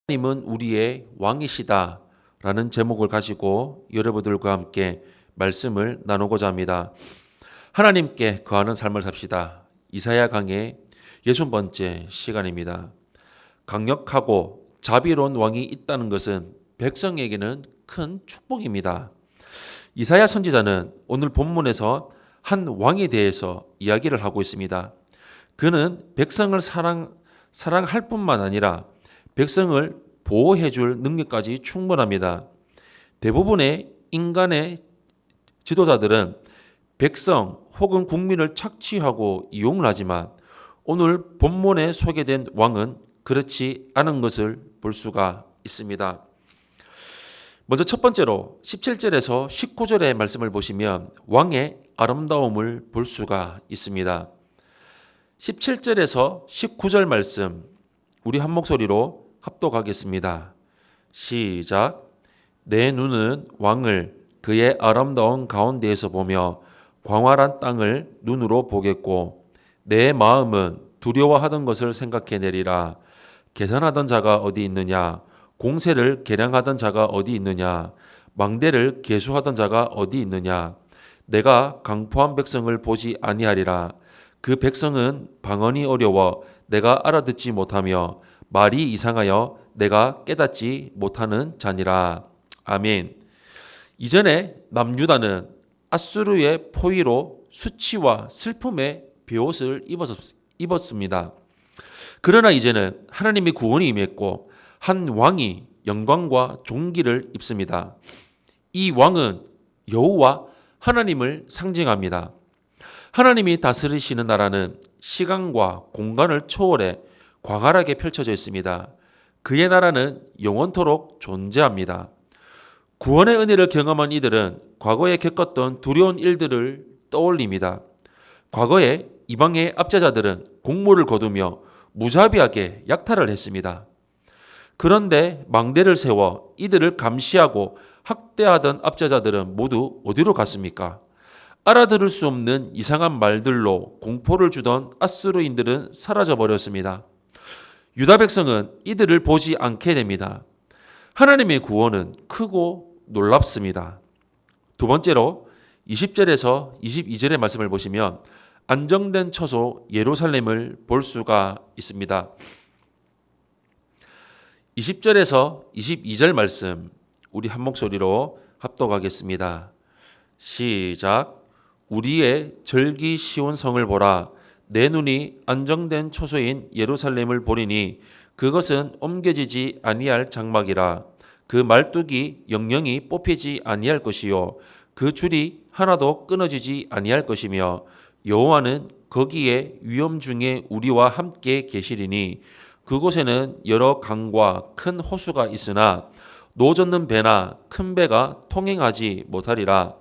하나님은 우리의 왕이시다 라는 제목을 가지고 여러분들과 함께 말씀을 나누고자 합니다. 하나님께 거하는 삶을 삽시다. 이사야 강의 60번째 시간입니다. 강력하고 자비로운 왕이 있다는 것은 백성에게는 큰 축복입니다. 이사야 선지자는 오늘 본문에서 한 왕에 대해서 이야기를 하고 있습니다. 그는 백성을 사랑할 뿐만 아니라 백성을 보호해 줄 능력까지 충분합니다. 대부분의 인간의 지도자들은 백성 혹은 국민을 착취하고 이용을 하지만 오늘 본문에 소개된 왕은 그렇지 않은 것을 볼 수가 있습니다. 먼저 첫 번째로 17절에서 19절의 말씀을 보시면 왕의 아름다움을 볼 수가 있습니다. 17절에서 19절 말씀 우리 한 목소리로 합독하겠습니다. 시작. 내 눈은 왕을 그의 아름다운 가운데에서 보며 광활한 땅을 눈으로 보겠고 내 마음은 두려워하던 것을 생각해내리라. 계산하던 자가 어디 있느냐? 공세를 계량하던 자가 어디 있느냐? 망대를 계수하던 자가 어디 있느냐? 내가 강포한 백성을 보지 아니하리라. 그 백성은 방언이 어려워 내가 알아듣지 못하며 말이 이상하여 내가 깨닫지 못하는 자니라. 아멘. 이전에 남유다는 아수르의 포위로 수치와 슬픔의 베옷을 입었습니다. 그러나 이제는 하나님의 구원이 임했고 한 왕이 영광과 존귀를 입습니다. 이 왕은 여호와 하나님을 상징합니다. 하나님이 다스리시는 나라는 시간과 공간을 초월해 광활하게 펼쳐져 있습니다. 그의 나라는 영원토록 존재합니다. 구원의 은혜를 경험한 이들은 과거에 겪었던 두려운 일들을 떠올립니다. 과거에 이방의 압제자들은 공물을 거두며 무자비하게 약탈을 했습니다. 그런데 망대를 세워 이들을 감시하고 학대하던 압제자들은 모두 어디로 갔습니까? 알아들을 수 없는 이상한 말들로 공포를 주던 아수르인들은 사라져버렸습니다. 유다 백성은 이들을 보지 않게 됩니다. 하나님의 구원은 크고 놀랍습니다. 두 번째로 20절에서 22절의 말씀을 보시면 안정된 처소 예루살렘을 볼 수가 있습니다. 20절에서 22절 말씀 우리 한 목소리로 합독하겠습니다. 시작. 우리의 절기 시온 성을 보라. 내 눈이 안정된 초소인 예루살렘을 보리니 그것은 옮겨지지 아니할 장막이라. 그 말뚝이 영영이 뽑히지 아니할 것이요 그 줄이 하나도 끊어지지 아니할 것이며 여호와는 거기에 위험 중에 우리와 함께 계시리니 그곳에는 여러 강과 큰 호수가 있으나 노젓는 배나 큰 배가 통행하지 못하리라.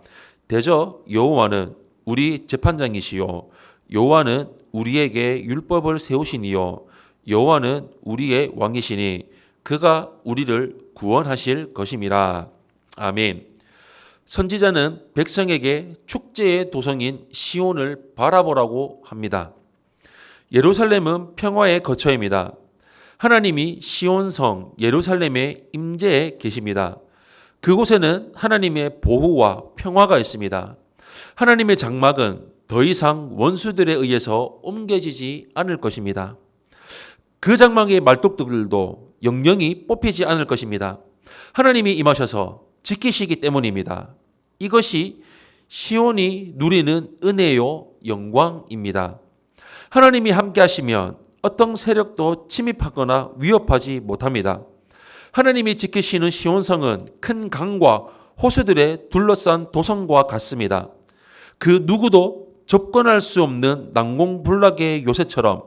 대저 여호와는 우리 재판장이시요 여호와는 우리에게 율법을 세우시니요 여호와는 우리의 왕이시니 그가 우리를 구원하실 것임이라. 아멘. 선지자는 백성에게 축제의 도성인 시온을 바라보라고 합니다. 예루살렘은 평화의 거처입니다. 하나님이 시온성 예루살렘의 임재에 계십니다. 그곳에는 하나님의 보호와 평화가 있습니다. 하나님의 장막은 더 이상 원수들에 의해서 옮겨지지 않을 것입니다. 그 장막의 말뚝들도 영영이 뽑히지 않을 것입니다. 하나님이 임하셔서 지키시기 때문입니다. 이것이 시온이 누리는 은혜요 영광입니다. 하나님이 함께 하시면 어떤 세력도 침입하거나 위협하지 못합니다. 하나님이 지키시는 시온성은 큰 강과 호수들에 둘러싼 도성과 같습니다. 그 누구도 접근할 수 없는 난공불락의 요새처럼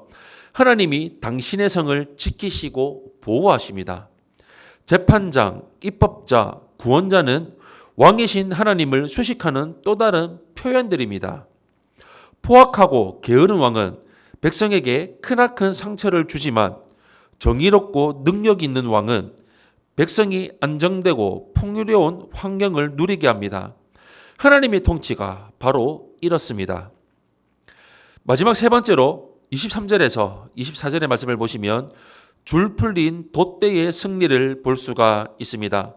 하나님이 당신의 성을 지키시고 보호하십니다. 재판장, 입법자, 구원자는 왕이신 하나님을 수식하는 또 다른 표현들입니다. 포악하고 게으른 왕은 백성에게 크나큰 상처를 주지만 정의롭고 능력 있는 왕은 백성이 안정되고 풍요로운 환경을 누리게 합니다. 하나님의 통치가 바로 이렇습니다. 마지막 세 번째로 23절에서 24절의 말씀을 보시면 줄 풀린 돛대의 승리를 볼 수가 있습니다.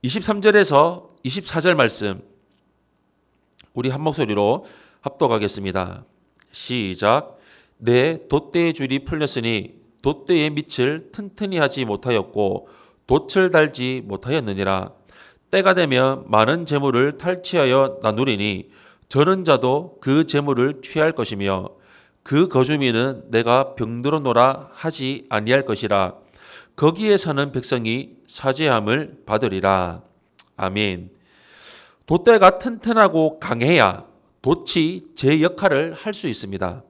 23절에서 24절 말씀 우리 한 목소리로 합독하겠습니다. 시작. 내 돛대의 줄이 풀렸으니 돛대의 밑을 튼튼히 하지 못하였고 돛을 달지 못하였느니라. 때가 되면 많은 재물을 탈취하여 나누리니 저런 자도 그 재물을 취할 것이며 그 거주민은 내가 병들어노라 하지 아니할 것이라. 거기에 사는 백성이 사죄함을 받으리라. 아멘. 돛대가 튼튼하고 강해야 돛이 제 역할을 할 수 있습니다.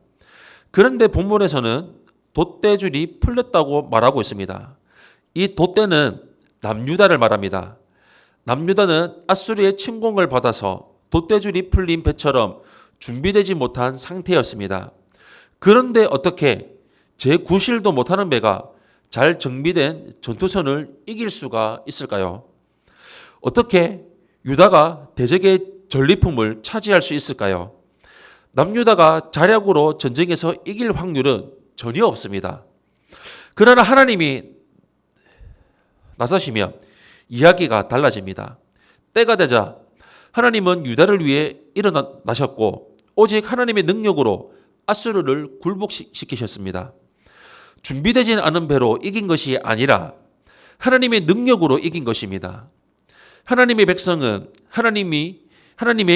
그런데 본문에서는 돛대줄이 풀렸다고 말하고 있습니다. 이 돛대는 남유다를 말합니다. 남유다는 아수르의 침공을 받아서 돛대줄이 풀린 배처럼 준비되지 못한 상태였습니다. 그런데 어떻게 제9실도 못하는 배가 잘 정비된 전투선을 이길 수가 있을까요? 어떻게 유다가 대적의 전리품을 차지할 수 있을까요? 남유다가 자력으로 전쟁에서 이길 확률은 전혀 없습니다. 그러나 하나님이 나서시면 이야기가 달라집니다. 때가 되자 하나님은 유다를 위해 일어나셨고 오직 하나님의 능력으로 아수르를 굴복시키셨습니다. 준비되진 않은 배로 이긴 것이 아니라 하나님의 능력으로 이긴 것입니다. 하나님의 백성은 하나님의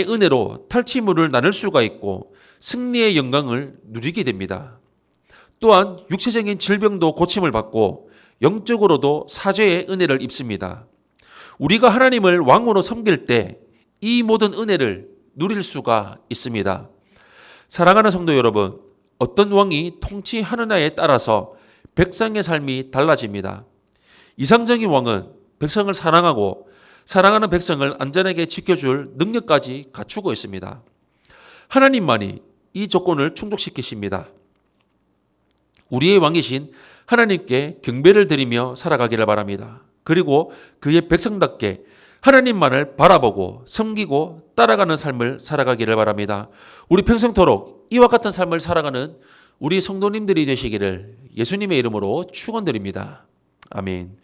은혜로 탈취물을 나눌 수가 있고 승리의 영광을 누리게 됩니다. 또한 육체적인 질병도 고침을 받고 영적으로도 사죄의 은혜를 입습니다. 우리가 하나님을 왕으로 섬길 때 이 모든 은혜를 누릴 수가 있습니다. 사랑하는 성도 여러분, 어떤 왕이 통치하느냐에 따라서 백성의 삶이 달라집니다. 이상적인 왕은 백성을 사랑하고 사랑하는 백성을 안전하게 지켜줄 능력까지 갖추고 있습니다. 하나님만이 이 조건을 충족시키십니다. 우리의 왕이신 하나님께 경배를 드리며 살아가기를 바랍니다. 그리고 그의 백성답게 하나님만을 바라보고 섬기고 따라가는 삶을 살아가기를 바랍니다. 우리 평생토록 이와 같은 삶을 살아가는 우리 성도님들이 되시기를 예수님의 이름으로 축원드립니다. 아멘.